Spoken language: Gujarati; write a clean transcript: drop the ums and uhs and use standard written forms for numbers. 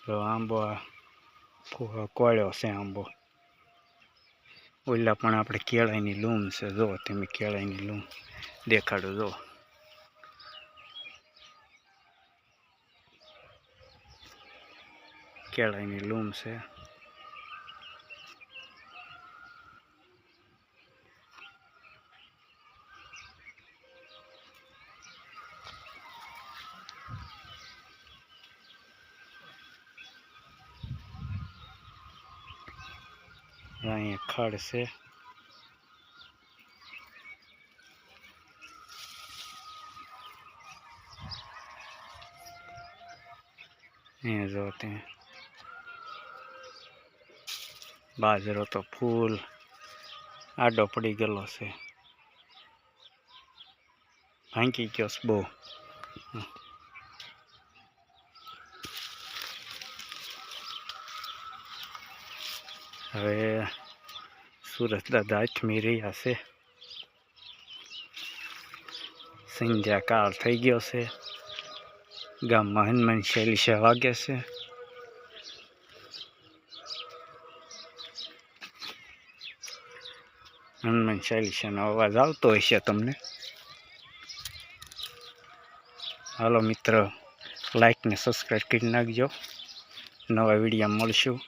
તો આંબો કોળ્યો છે આંબો. ઓલા પણ આપણે કેળાની લૂમ છે, જો તમે કેળાની લૂમ દેખાડો. જો કેળાની લૂમ છે. અહીંયા ખાડ છે. અહીંયા જો ત્યાં બાજરો તો ફૂલ આડો પડી ગયેલો છે, ભાંગી ગયો છે બહુ. હવે સુરત દાદા અચમી રહ્યા છે. સંધ્યા કાળ થઈ ગયો છે. ગામમાં હનુમાન ચાલીસા વાગે છે. હનુમાન ચાલીસાનો અવાજ આવતો હશે તમને. હાલો મિત્રો, લાઈક ને સબસ્ક્રાઈબ કરી નાખજો. નવા વિડીયો મળશું.